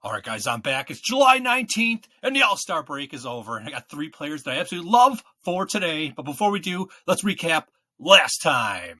All right, guys, I'm back. It's July 19th, and the All-Star break is over, and I got three players that I absolutely love for today. But before we do, let's recap last time.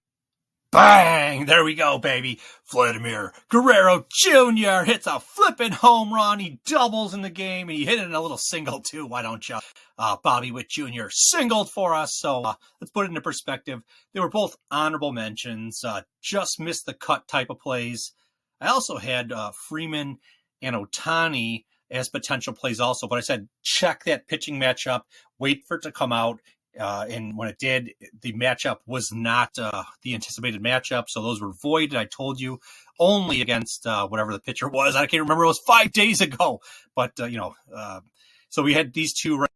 Bang! There we go, baby. Vladimir Guerrero Jr. hits a flipping home run. He doubles in the game, and he hit it in a little single, too. Why don't you? Bobby Witt Jr. singled for us, so let's put it into perspective. They were both honorable mentions, just missed the cut type of plays. I also had Freeman and Ohtani as potential plays also, but I said check that pitching matchup, wait for it to come out, and when it did, the matchup was not the anticipated matchup, so those were voided. I told you only against whatever the pitcher was. I can't remember. It was 5 days ago, but so we had these two right.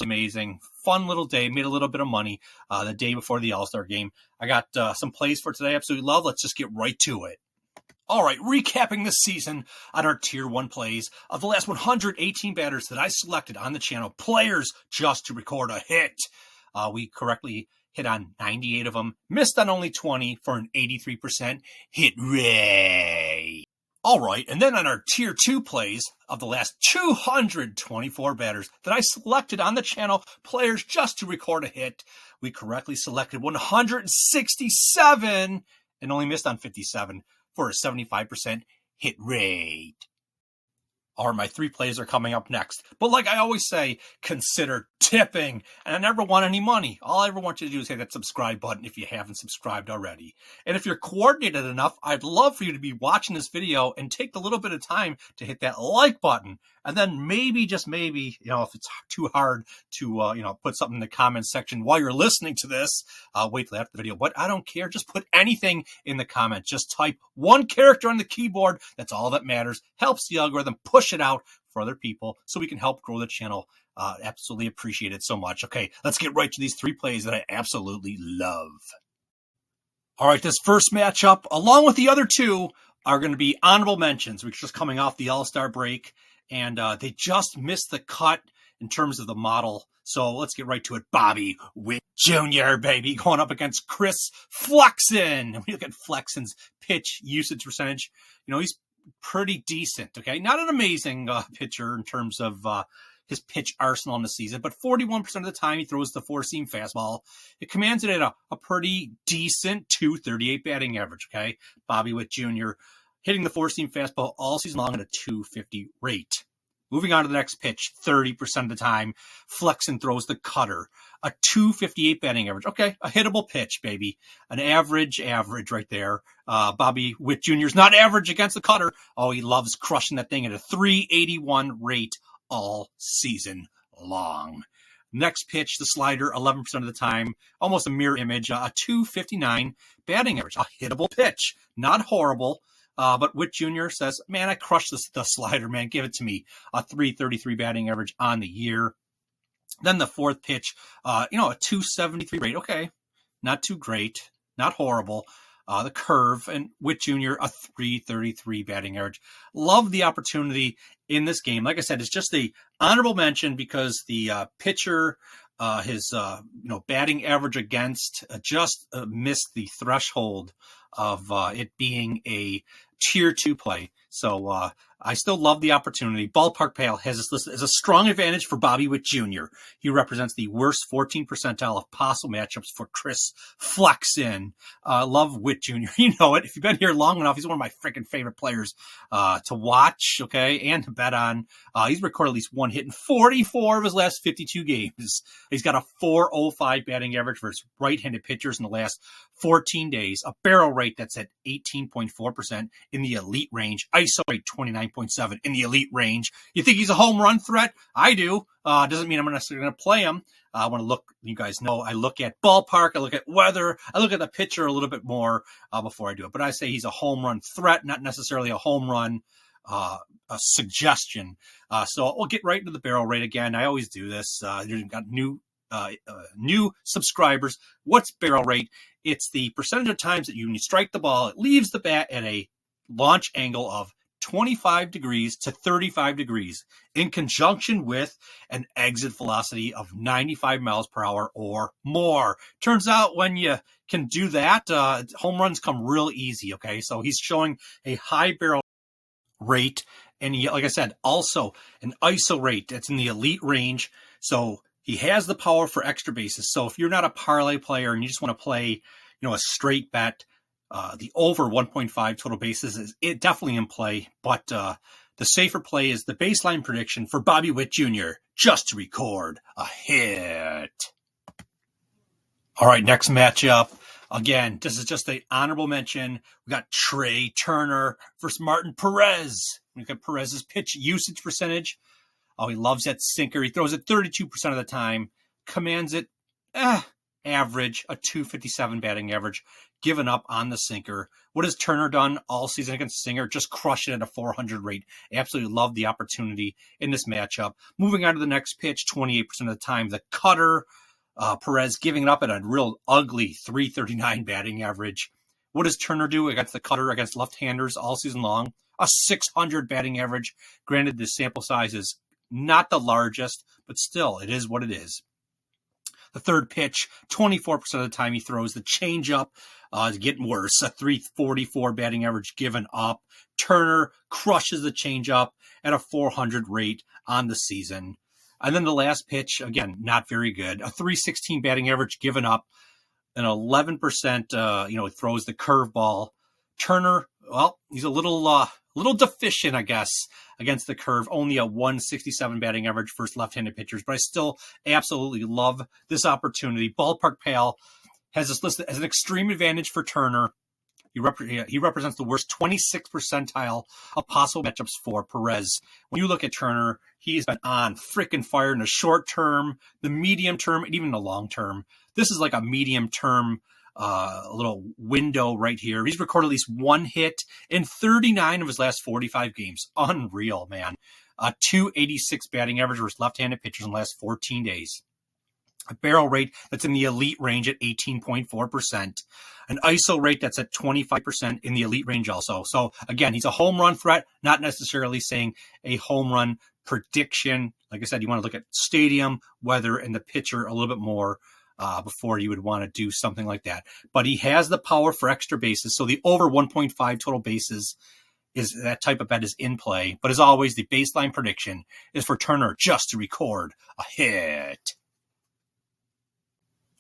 Amazing, fun little day. Made a little bit of money the day before the All-Star game. I got some plays for today. Absolutely love. Let's just get right to it. All right, recapping this season on our Tier 1 plays of the last 118 batters that I selected on the channel, players just to record a hit. We correctly hit on 98 of them, missed on only 20 for an 83% hit rate. All right, and then on our Tier 2 plays of the last 224 batters that I selected on the channel, players just to record a hit, we correctly selected 167 and only missed on 57. For a 75% hit rate. All right, my three plays are coming up next. But like I always say, consider tipping. And I never want any money. All I ever want you to do is hit that subscribe button if you haven't subscribed already. And if you're coordinated enough, I'd love for you to be watching this video and take a little bit of time to hit that like button. And then maybe, just maybe, if it's too hard to, put something in the comments section while you're listening to this, wait till after the video. But I don't care. Just put anything in the comments. Just type one character on the keyboard. That's all that matters. Helps the algorithm push it out for other people so we can help grow the channel. Absolutely appreciate it so much. Okay, let's get right to these three plays that I absolutely love. All right, this first matchup, along with the other two, are going to be honorable mentions. We're just coming off the All-Star break, and they just missed the cut in terms of the model. So let's get right to it. Bobby Witt Jr., baby, going up against Chris Flexen. When you look at Flexen's pitch usage percentage, he's pretty decent, okay? Not an amazing pitcher in terms of his pitch arsenal in the season, but 41% of the time he throws the four-seam fastball. It commands it at a pretty decent 238 batting average, okay? Bobby Witt Jr. hitting the four-seam fastball all season long at a 250 rate. Moving on to the next pitch, 30% of the time, Flexen throws the cutter, a 258 batting average. Okay, a hittable pitch, baby. An average right there. Bobby Witt Jr. is not average against the cutter. Oh, he loves crushing that thing at a 381 rate all season long. Next pitch, the slider, 11% of the time, almost a mirror image, a 259 batting average. A hittable pitch, not horrible. But Witt Jr. says, man, I crushed the slider, man. Give it to me. A 333 batting average on the year. Then the fourth pitch, a 273 rate. Okay, not too great, not horrible. The curve, and Witt Jr., a 333 batting average. Love the opportunity in this game. Like I said, it's just the honorable mention because the pitcher, his batting average against just missed the threshold of it being a Tier 2 play. So I still love the opportunity. Ballpark Pal has this listed as a strong advantage for Bobby Witt Jr. He represents the worst 14th percentile of possible matchups for Chris Flexen. Love Witt Jr. You know it. If you've been here long enough, he's one of my freaking favorite players to watch, okay, and to bet on. He's recorded at least one hit in 44 of his last 52 games. He's got a 405 batting average versus right-handed pitchers in the last 14 days, a barrel rate that's at 18.4% in the elite range, ISO rate 29.7 in the elite range. You think he's a home run threat? I do. Doesn't mean I'm necessarily going to play him. I want to look, you guys know, I look at ballpark, I look at weather, I look at the pitcher a little bit more before I do it. But I say he's a home run threat, not necessarily a home run a suggestion. So we'll get right into the barrel rate again. I always do this. You've got new subscribers. What's barrel rate? It's the percentage of times that when you strike the ball, it leaves the bat at a launch angle of 25 degrees to 35 degrees in conjunction with an exit velocity of 95 miles per hour or more. Turns out when you can do that, home runs come real easy, okay? So he's showing a high barrel rate And he, like I said, also an ISO rate that's in the elite range. So he has the power for extra bases. So if you're not a parlay player and you just want to play, a straight bet, the over 1.5 total bases is definitely in play. But the safer play is the baseline prediction for Bobby Witt Jr. just to record a hit. All right, next matchup. Again, this is just an honorable mention. We got Trey Turner versus Martin Perez. We got Perez's pitch usage percentage. Oh, he loves that sinker. He throws it 32% of the time. Commands it average, a 257 batting average. Given up on the sinker. What has Turner done all season against Singer? Just crushed it at a 400 rate. Absolutely love the opportunity in this matchup. Moving on to the next pitch, 28% of the time. The cutter. Perez giving it up at a real ugly 339 batting average. What does Turner do against the cutter, against left-handers all season long? A 600 batting average. Granted, the sample size is not the largest, but still, it is what it is. The third pitch, 24% of the time he throws the changeup. It's getting worse. A 344 batting average given up. Turner crushes the changeup at a 400 rate on the season. And then the last pitch, again, not very good. A 316 batting average given up. An 11%, throws the curveball. Turner, well, he's a little deficient, I guess, against the curve. Only a 167 batting average versus left-handed pitchers. But I still absolutely love this opportunity. Ballpark Pal has this listed as an extreme advantage for Turner. He represents the worst 26th percentile of possible matchups for Perez. When you look at Turner, he's been on freaking fire in the short term, the medium term, and even the long term. This is like a medium term little window right here. He's recorded at least one hit in 39 of his last 45 games. Unreal, man. A 286 batting average versus left-handed pitchers in the last 14 days. A barrel rate that's in the elite range at 18.4%. An ISO rate that's at 25% in the elite range also. So, again, he's a home run threat, not necessarily saying a home run prediction. Like I said, you want to look at stadium, weather, and the pitcher a little bit more before you would want to do something like that. But he has the power for extra bases. So the over 1.5 total bases is that type of bet is in play. But as always, the baseline prediction is for Turner just to record a hit.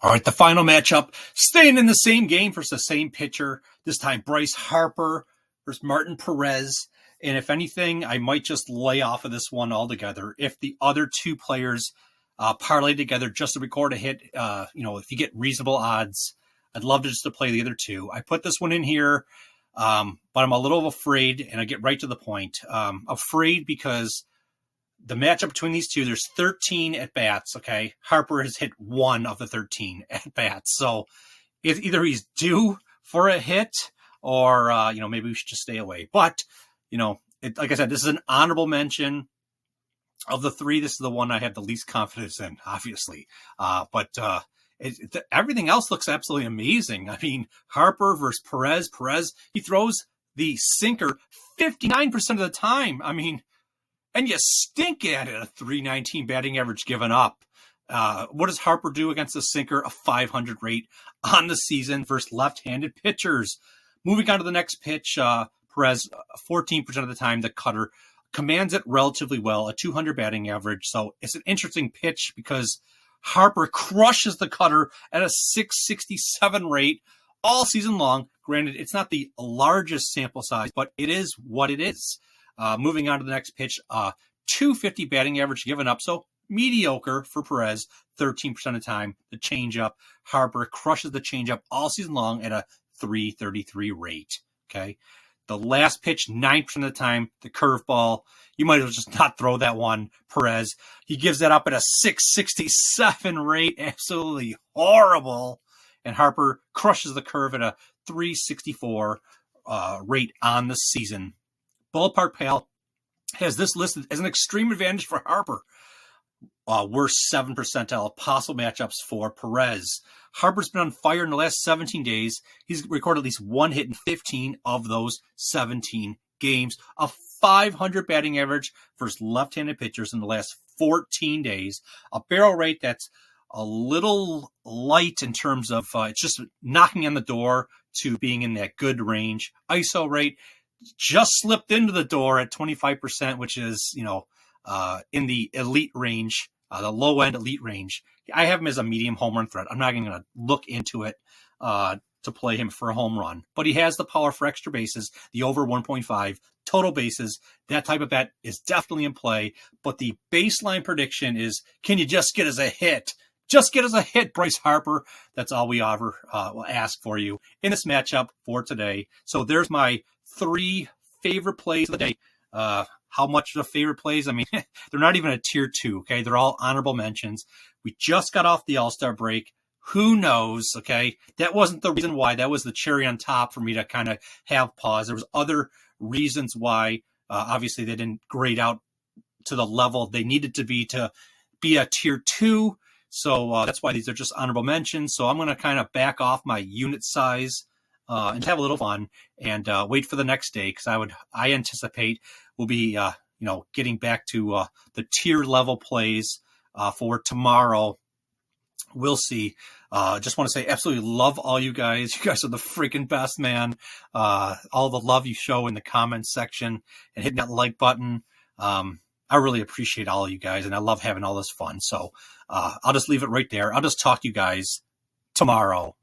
All right, the final matchup, staying in the same game versus the same pitcher. This time, Bryce Harper versus Martin Perez. And if anything, I might just lay off of this one altogether. If the other two players parlay together just to record a hit, if you get reasonable odds, I'd love to play the other two. I put this one in here, but I'm a little afraid, and I get right to the point. Afraid because the matchup between these two, there's 13 at-bats, okay? Harper has hit one of the 13 at-bats. So either he's due for a hit or, maybe we should just stay away. But, like I said, this is an honorable mention. Of the three, this is the one I have the least confidence in, obviously. But everything else looks absolutely amazing. I mean, Harper versus Perez. Perez, he throws the sinker 59% of the time. I mean, and you stink at it, a 319 batting average given up. What does Harper do against the sinker? A 500 rate on the season versus left-handed pitchers. Moving on to the next pitch, Perez, 14% of the time, the cutter commands it relatively well, a 200 batting average. So it's an interesting pitch because Harper crushes the cutter at a 667 rate all season long. Granted, it's not the largest sample size, but it is what it is. Moving on to the next pitch, 250 batting average given up. So mediocre for Perez, 13% of the time. The changeup, Harper crushes the changeup all season long at a 333 rate. Okay. The last pitch, 9% of the time, the curveball. You might as well just not throw that one, Perez. He gives that up at a 667 rate. Absolutely horrible. And Harper crushes the curve at a 364 rate on the season. Ballpark Pal has this listed as an extreme advantage for Harper. Worst 7th percentile possible matchups for Perez. Harper's been on fire in the last 17 days. He's recorded at least one hit in 15 of those 17 games. A 500 batting average versus left-handed pitchers in the last 14 days. A barrel rate that's a little light in terms of it's just knocking on the door to being in that good range. ISO rate, just slipped into the door at 25%, which is, in the elite range, the low end elite range. I have him as a medium home run threat. I'm not even going to look into it to play him for a home run, but he has the power for extra bases, the over 1.5 total bases. That type of bet is definitely in play, but the baseline prediction is, can you just get us a hit? Just get us a hit, Bryce Harper. That's all we ever will ask for you in this matchup for today. So there's my 3 favorite plays of the day. How much of the favorite plays? I mean, they're not even a tier 2, okay? They're all honorable mentions. We just got off the All-Star break. Who knows, okay? That wasn't the reason why. That was the cherry on top for me to kind of have pause. There was other reasons why. Obviously, they didn't grade out to the level they needed to be a tier 2. So that's why these are just honorable mentions. So I'm going to kind of back off my unit size and have a little fun and wait for the next day, because I anticipate we'll be getting back to the tier level plays for tomorrow. We'll see. Just want to say, absolutely love all you guys. You guys are the freaking best, man. All the love you show in the comments section and hitting that like button. I really appreciate all of you guys, and I love having all this fun. So I'll just leave it right there. I'll just talk to you guys tomorrow.